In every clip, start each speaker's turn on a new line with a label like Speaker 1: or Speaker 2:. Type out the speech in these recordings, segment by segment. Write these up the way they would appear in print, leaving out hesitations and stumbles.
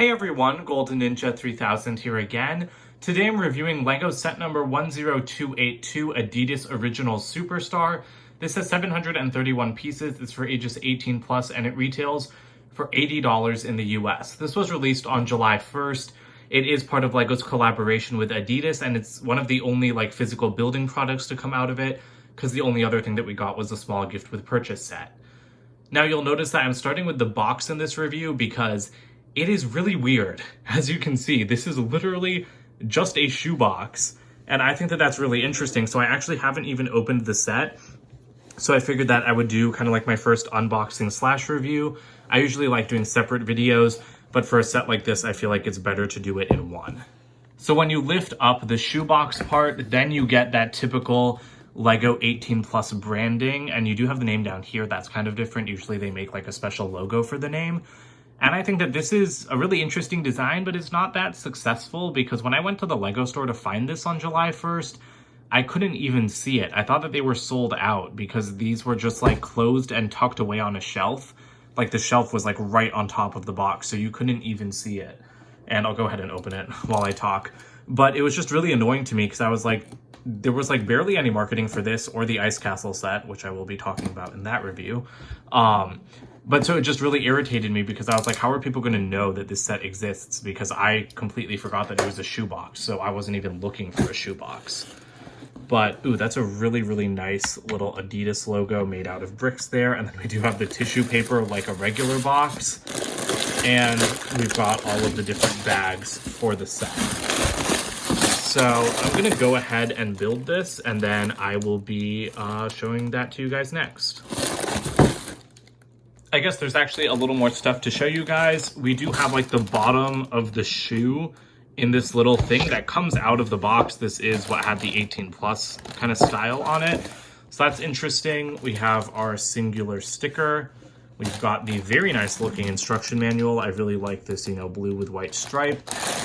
Speaker 1: Hey everyone, Golden Ninja 3000 here again. Today I'm reviewing LEGO set number 10282 Adidas Original Superstar. This has 731 pieces, it's for ages 18 plus, and it retails for $80 in the US. This was released on July 1st. It is part of LEGO's collaboration with Adidas, and it's one of the only physical building products to come out of it, because the only other thing that we got was a small gift with purchase set. Now you'll notice that I'm starting with the box in this review because it is really weird. As you can see, this is literally just a shoebox, and I think that that's really interesting. So I actually haven't even opened the set. So I figured that I would do kind of like my first unboxing slash review. I usually like doing separate videos, but for a set like this, I feel like it's better to do it in one. So when you lift up the shoebox part, then you get that typical LEGO 18 plus branding, and you do have the name down here. That's kind of different. Usually they make like a special logo for the name. And I think that this is a really interesting design, but it's not that successful because when I went to the LEGO store to find this on July 1st, I couldn't even see it. I thought that they were sold out because these were just like closed and tucked away on a shelf. Like the shelf was like right on top of the box, so you couldn't even see it. And I'll go ahead and open it while I talk. But it was just really annoying to me because I was like, there was like barely any marketing for this or the Ice Castle set, which I will be talking about in that review. But so it just really irritated me because I was like, how are people going to know that this set exists? Because I completely forgot that it was a shoebox, so I wasn't even looking for a shoebox. But, ooh, that's a really, really nice little Adidas logo made out of bricks there. And then we do have the tissue paper like a regular box. And we've got all of the different bags for the set. So I'm going to go ahead and build this, and then I will be showing that to you guys next. I guess there's actually a little more stuff to show you guys. We do have like the bottom of the shoe in this little thing that comes out of the box. This is what had the 18 plus kind of style on it. So that's interesting. We have our singular sticker. We've got the very nice looking instruction manual. I really like this, you know, blue with white stripe.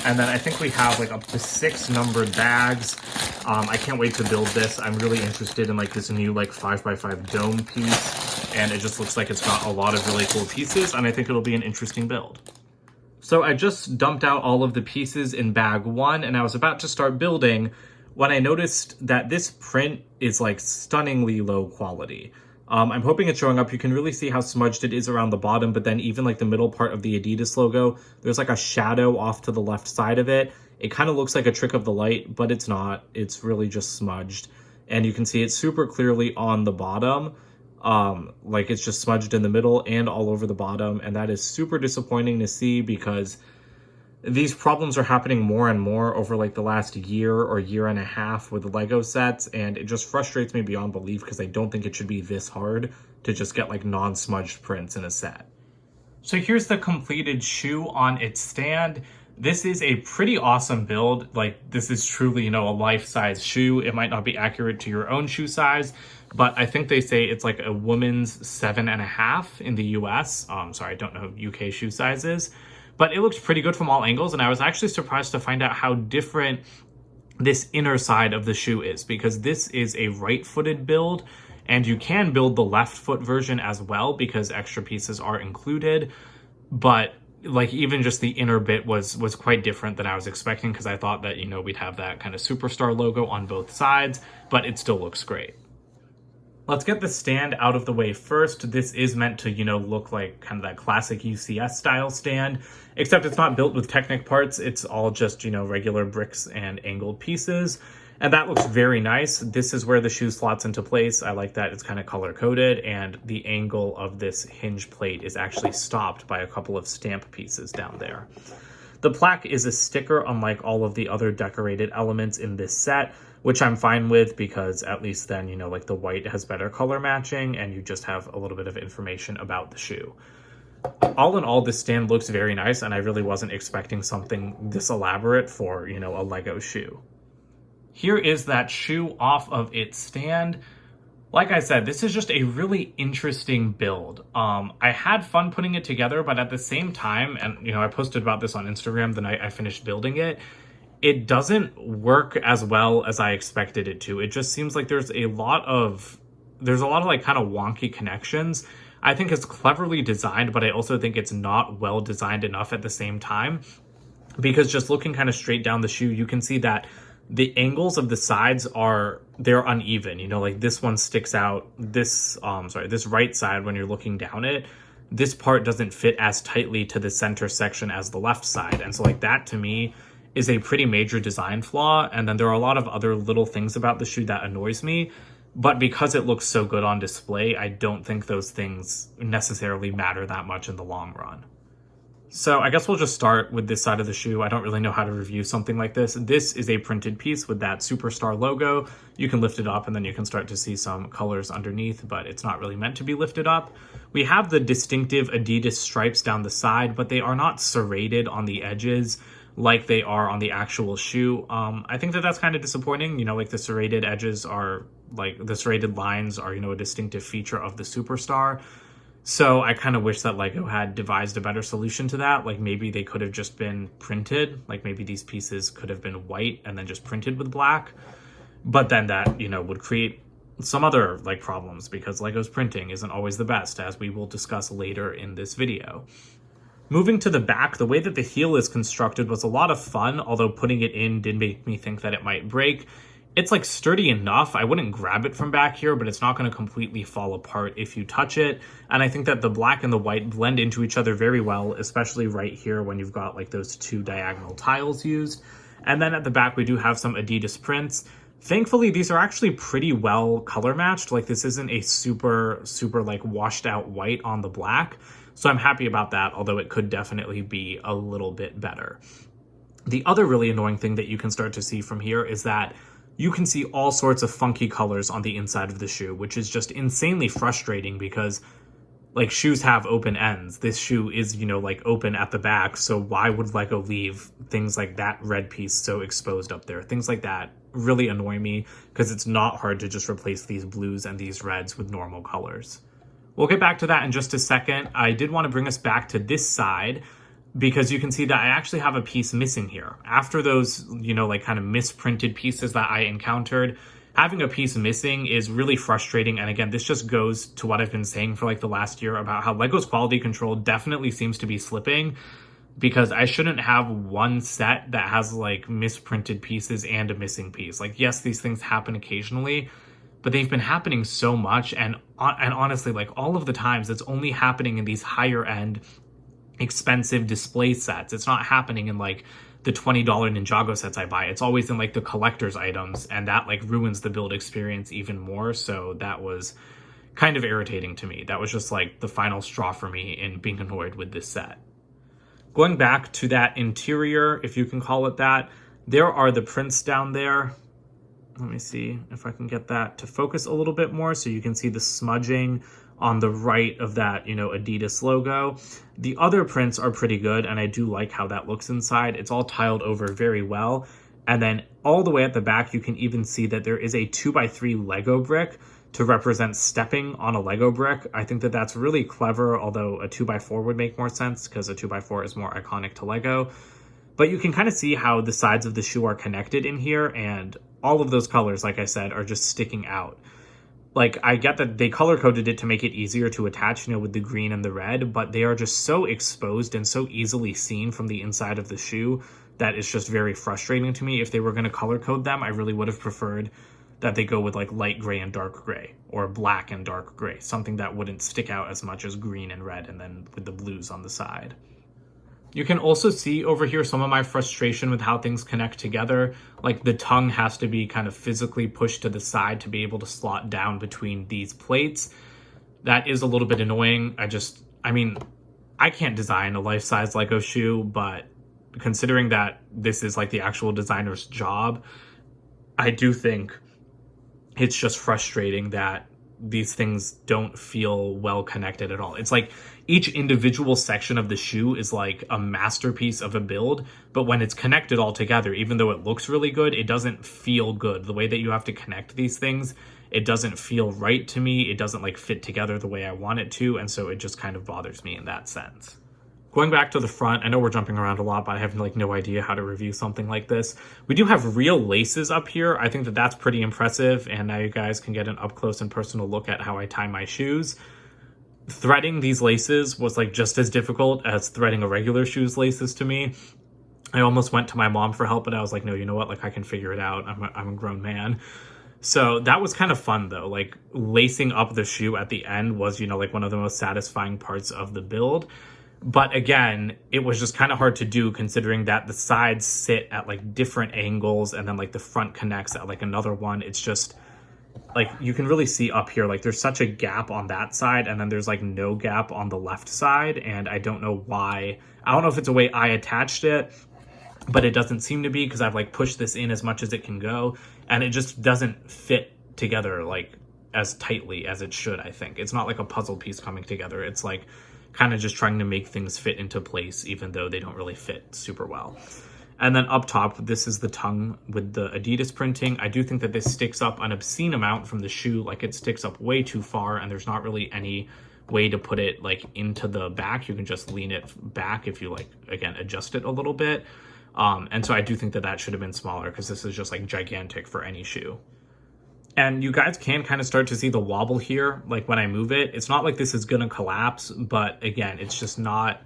Speaker 1: And then I think we have like up to 6 numbered bags. I can't wait to build this. I'm really interested in like this new like 5x5 dome piece. And it just looks like it's got a lot of really cool pieces, and I think it'll be an interesting build. So I just dumped out all of the pieces in bag 1, and I was about to start building when I noticed that this print is like stunningly low quality. I'm hoping it's showing up. You can really see how smudged it is around the bottom, but then even like the middle part of the Adidas logo, there's like a shadow off to the left side of it. It kind of looks like a trick of the light, but it's not. It's really just smudged. And you can see it super clearly on the bottom. Like it's just smudged in the middle and all over the bottom, and that is super disappointing to see because these problems are happening more and more over like the last year or year and a half with the LEGO sets, and it just frustrates me beyond belief because I don't think it should be this hard to just get like non-smudged prints in a set. So here's the completed shoe on its stand. This is a pretty awesome build. Like this is truly, you know, a life-size shoe. It might not be accurate to your own shoe size, but I think they say it's like a woman's 7.5 in the US. Sorry, I don't know UK shoe sizes, but it looks pretty good from all angles. And I was actually surprised to find out how different this inner side of the shoe is, because this is a right-footed build, and you can build the left foot version as well because extra pieces are included. But like even just the inner bit was quite different than I was expecting, because I thought that, you know, we'd have that kind of superstar logo on both sides, but it still looks great. Let's get the stand out of the way first. This is meant to, you know, look like kind of that classic UCS style stand, except it's not built with Technic parts. It's all just, you know, regular bricks and angled pieces. And that looks very nice. This is where the shoe slots into place. I like that it's kind of color coded, and the angle of this hinge plate is actually stopped by a couple of stamp pieces down there. The plaque is a sticker, unlike all of the other decorated elements in this set, which I'm fine with because at least then, you know, like the white has better color matching and you just have a little bit of information about the shoe. All in all, this stand looks very nice, and I really wasn't expecting something this elaborate for, you know, a LEGO shoe. Here is that shoe off of its stand. Like I said, this is just a really interesting build. I had fun putting it together, but at the same time, and you know, I posted about this on Instagram the night I finished building it, it doesn't work as well as I expected it to. It just seems like there's a lot of like kind of wonky connections. I think it's cleverly designed, but I also think it's not well designed enough at the same time, because just looking kind of straight down the shoe, you can see that the angles of the sides they're uneven. You know, like this one sticks out, this right side, when you're looking down it, this part doesn't fit as tightly to the center section as the left side. And so like that to me is a pretty major design flaw. And then there are a lot of other little things about the shoe that annoys me, but because it looks so good on display, I don't think those things necessarily matter that much in the long run. So I guess we'll just start with this side of the shoe. I don't really know how to review something like this. This is a printed piece with that Superstar logo. You can lift it up and then you can start to see some colors underneath, but it's not really meant to be lifted up. We have the distinctive Adidas stripes down the side, but they are not serrated on the edges like they are on the actual shoe. I think that that's kind of disappointing. You know, like the serrated edges are, like the serrated lines are, you know, a distinctive feature of the Superstar. So I kind of wish that Lego had devised a better solution to that. Like maybe they could have just been printed. Like maybe these pieces could have been white and then just printed with black. But then that, you know, would create some other like problems, because Lego's printing isn't always the best, as we will discuss later in this video. Moving to the back, the way that the heel is constructed was a lot of fun, although putting it in did make me think that it might break. It's like sturdy enough. I wouldn't grab it from back here, but it's not going to completely fall apart if you touch it. And I think that the black and the white blend into each other very well, especially right here when you've got like those two diagonal tiles used. And then at the back, we do have some Adidas prints. Thankfully, these are actually pretty well color matched. Like this isn't a super like washed out white on the black. So I'm happy about that, although it could definitely be a little bit better. The other really annoying thing that you can start to see from here is that you can see all sorts of funky colors on the inside of the shoe, which is just insanely frustrating because like shoes have open ends. This shoe is, you know, like open at the back. So why would Lego leave things like that red piece so exposed up there? Things like that really annoy me because it's not hard to just replace these blues and these reds with normal colors. We'll get back to that in just a second. I did want to bring us back to this side, because you can see that I actually have a piece missing here. After those, you know, like kind of misprinted pieces that I encountered, having a piece missing is really frustrating. And again, this just goes to what I've been saying for like the last year about how Lego's quality control definitely seems to be slipping, because I shouldn't have one set that has like misprinted pieces and a missing piece. Like, yes, these things happen occasionally, but they've been happening so much. And honestly, like all of the times it's only happening in these higher end expensive display sets. It's not happening in like the $20 Ninjago sets I buy. It's always in like the collector's items, and that like ruins the build experience even more. So that was kind of irritating to me. That was just like the final straw for me in being annoyed with this set. Going back to that interior, if you can call it that, there are the prints down there. Let me see if I can get that to focus a little bit more so you can see the smudging on the right of that, you know, Adidas logo. The other prints are pretty good, and I do like how that looks inside. It's all tiled over very well. And then all the way at the back, you can even see that there is a 2x3 Lego brick to represent stepping on a Lego brick. I think that that's really clever, although a 2x4 would make more sense because a 2x4 is more iconic to Lego. But you can kind of see how the sides of the shoe are connected in here, and all of those colors, like I said, are just sticking out. Like, I get that they color-coded it to make it easier to attach, you know, with the green and the red, but they are just so exposed and so easily seen from the inside of the shoe that it's just very frustrating to me. If they were going to color-code them, I really would have preferred that they go with, like, light gray and dark gray, or black and dark gray, something that wouldn't stick out as much as green and red, and then with the blues on the side. You can also see over here some of my frustration with how things connect together. Like the tongue has to be kind of physically pushed to the side to be able to slot down between these plates. That is a little bit annoying. I mean, I can't design a life-size Lego shoe, but considering that this is like the actual designer's job, I do think it's just frustrating that these things don't feel well connected at all. It's like each individual section of the shoe is like a masterpiece of a build, but when it's connected all together, even though it looks really good, it doesn't feel good. The way that you have to connect these things, it doesn't feel right to me. It doesn't like fit together the way I want it to, and so it just kind of bothers me in that sense. Going back to the front, I know we're jumping around a lot, but I have like no idea how to review something like this. We do have real laces up here. I think that that's pretty impressive, and now you guys can get an up close and personal look at how I tie my shoes. threading these laces was like just as difficult as threading a regular shoe's laces to me. I almost went to my mom for help, but I was like, no, you know what? Like, I can figure it out. I'm a grown man. So that was kind of fun though. Like lacing up the shoe at the end was, you know, like one of the most satisfying parts of the build. But again, it was just kind of hard to do considering that the sides sit at like different angles and then like the front connects at like another one. It's just like you can really see up here, like there's such a gap on that side and then there's like no gap on the left side. And I don't know why. I don't know if it's a way I attached it, but it doesn't seem to be because I've like pushed this in as much as it can go and it just doesn't fit together like as tightly as it should. I think it's not like a puzzle piece coming together. It's like kind of just trying to make things fit into place even though they don't really fit super well. And then up top, this is the tongue with the Adidas printing. I do think that this sticks up an obscene amount from the shoe. Like it sticks up way too far and there's not really any way to put it like into the back. You can just lean it back if you like, again, adjust it a little bit. And so I do think that that should have been smaller because this is just like gigantic for any shoe. And you guys can kind of start to see the wobble here. Like when I move it, it's not like this is going to collapse, but again, it's just not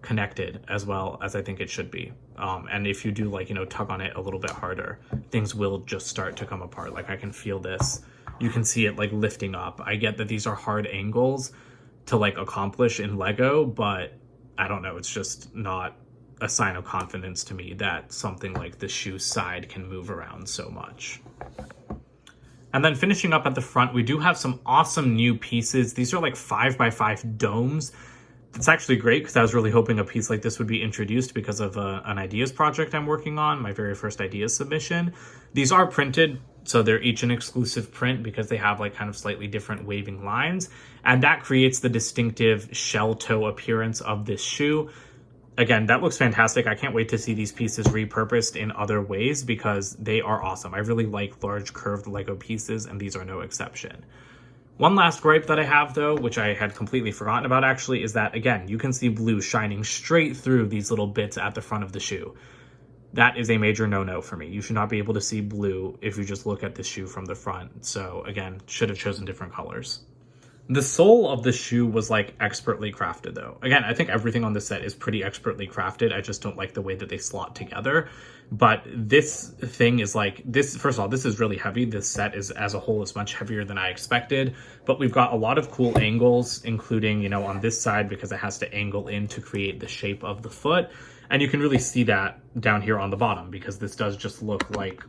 Speaker 1: connected as well as I think it should be. And if you do like, you know, tug on it a little bit harder, things will just start to come apart. Like I can feel this. You can see it like lifting up. I get that these are hard angles to like accomplish in Lego, but I don't know. It's just not a sign of confidence to me that something like the shoe side can move around so much. And then finishing up at the front, we do have some awesome new pieces. These are like 5x5 domes. It's actually great because I was really hoping a piece like this would be introduced because of an ideas project I'm working on, my very first ideas submission. These are printed, so they're each an exclusive print because they have like kind of slightly different waving lines. And that creates the distinctive shell toe appearance of this shoe. Again, that looks fantastic. I can't wait to see these pieces repurposed in other ways because they are awesome. I really like large curved Lego pieces and these are no exception. One last gripe that I have though, which I had completely forgotten about actually, is that again, you can see blue shining straight through these little bits at the front of the shoe. That is a major no-no for me. You should not be able to see blue if you just look at the shoe from the front. So again, should have chosen different colors. The sole of the shoe was like expertly crafted though. Again, I think everything on the set is pretty expertly crafted. I just don't like the way that they slot together. But this thing is like, this, first of all, this is really heavy. This set is as a whole is much heavier than I expected, but we've got a lot of cool angles, including, you know, on this side because it has to angle in to create the shape of the foot. And you can really see that down here on the bottom because this does just look like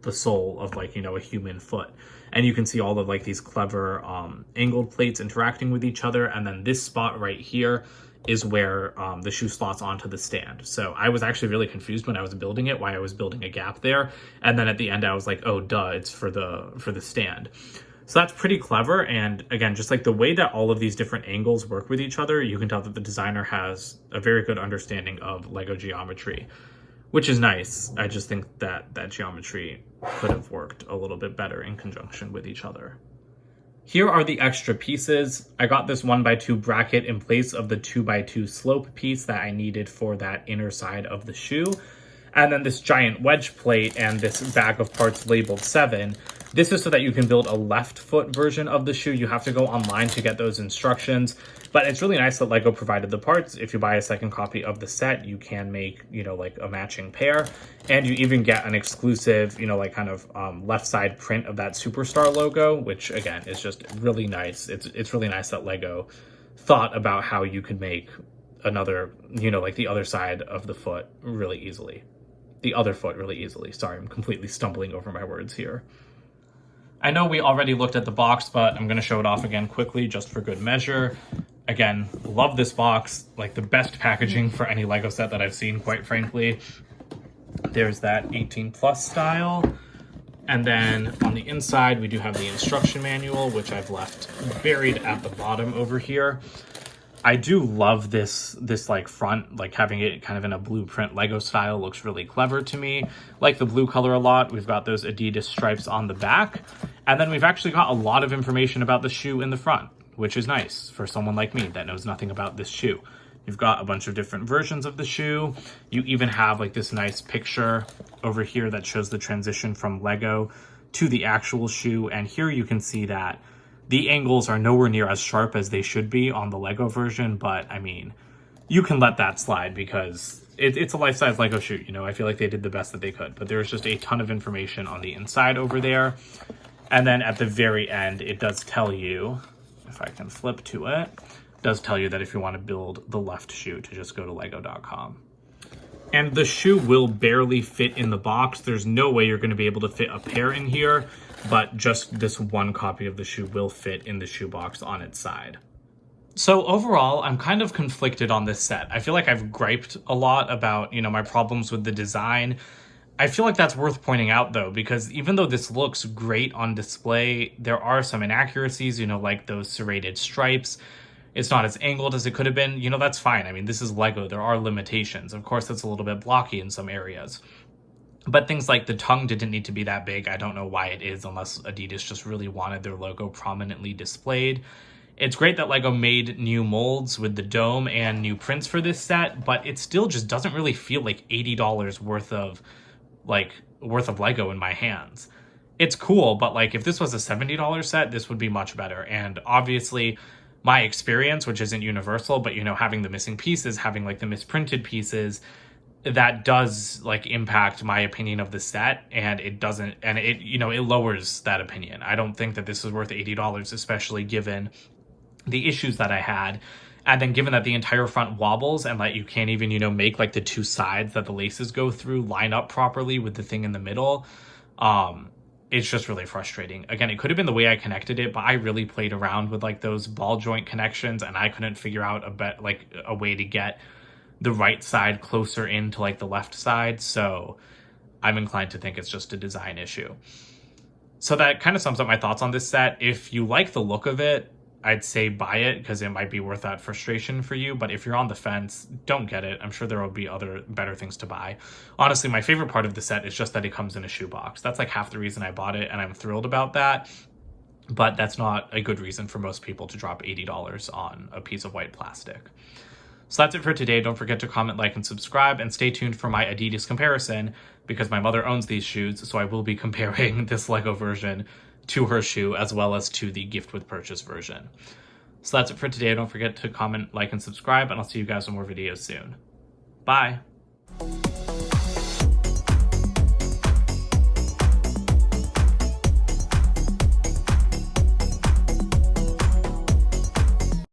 Speaker 1: the sole of like, you know, a human foot. And you can see all of like these clever angled plates interacting with each other. And then this spot right here is where the shoe slots onto the stand. So I was actually really confused when I was building it, why I was building a gap there. And then at the end I was like, oh duh, it's for the stand. So that's pretty clever. And again, just like the way that all of these different angles work with each other, you can tell that the designer has a very good understanding of Lego geometry, which is nice. I just think that that geometry could have worked a little bit better in conjunction with each other. Here are the extra pieces. I got this 1x2 bracket in place of the 2x2 slope piece that I needed for that inner side of the shoe. And then this giant wedge plate and this bag of parts labeled 7. This is so that you can build a left foot version of the shoe. You have to go online to get those instructions, but it's really nice that Lego provided the parts. If you buy a second copy of the set, you can make, you know, like a matching pair, and you even get an exclusive, you know, like kind of left side print of that Superstar logo, which again is just really nice. It's really nice that Lego thought about how you could make another, you know, like the other side of the foot really easily. The other foot really easily. Sorry, I'm completely stumbling over my words here. I know we already looked at the box, but I'm going to show it off again quickly just for good measure. Again, love this box, like the best packaging for any Lego set that I've seen, quite frankly. There's that 18+ style. And then on the inside, we do have the instruction manual, which I've left buried at the bottom over here. I do love this like front, like having it kind of in a blueprint Lego style looks really clever to me. Like the blue color a lot. We've got those Adidas stripes on the back. And then we've actually got a lot of information about the shoe in the front, which is nice for someone like me that knows nothing about this shoe. You've got a bunch of different versions of the shoe. You even have like this nice picture over here that shows the transition from Lego to the actual shoe. And here you can see that The angles are nowhere near as sharp as they should be on the Lego version, but I mean, you can let that slide because it's a life-size Lego shoe. You know, I feel like they did the best that they could, but there's just a ton of information on the inside over there. And then at the very end, it does tell you, if I can flip to it, does tell you that if you want to build the left shoe, to just go to lego.com. And the shoe will barely fit in the box. There's no way you're going to be able to fit a pair in here, but just this one copy of the shoe will fit in the shoebox on its side. So overall, I'm kind of conflicted on this set. I feel like I've griped a lot about, you know, my problems with the design. I feel like that's worth pointing out though, because even though this looks great on display, there are some inaccuracies, you know, like those serrated stripes. It's not as angled as it could have been. You know, that's fine. I mean, this is Lego. There are limitations. Of course, it's a little bit blocky in some areas. But things like the tongue didn't need to be that big. I don't know why it is, unless Adidas just really wanted their logo prominently displayed. It's great that Lego made new molds with the dome and new prints for this set, but it still just doesn't really feel like $80 worth of Lego in my hands. It's cool, but like if this was a $70 set, this would be much better. And obviously my experience, which isn't universal, but you know, having the missing pieces, having like the misprinted pieces, that does like impact my opinion of the set, and it doesn't, and it, you know, it lowers that opinion. I don't think that this is worth $80, especially given the issues that I had. And then given that the entire front wobbles and that you can't even, you know, make like the two sides that the laces go through line up properly with the thing in the middle, it's just really frustrating. Again, it could have been the way I connected it, but I really played around with like those ball joint connections, and I couldn't figure out a way to get the right side closer into like the left side. So I'm inclined to think it's just a design issue. So that kind of sums up my thoughts on this set. If you like the look of it, I'd say buy it because it might be worth that frustration for you. But if you're on the fence, don't get it. I'm sure there will be other better things to buy. Honestly, my favorite part of the set is just that it comes in a shoebox. That's like half the reason I bought it, and I'm thrilled about that. But that's not a good reason for most people to drop $80 on a piece of white plastic. So that's it for today. Don't forget to comment, like, and subscribe, and stay tuned for my Adidas comparison because my mother owns these shoes, so I will be comparing this Lego version to her shoe as well as to the gift with purchase version. So that's it for today. Don't forget to comment, like, and subscribe, and I'll see you guys in more videos soon. Bye!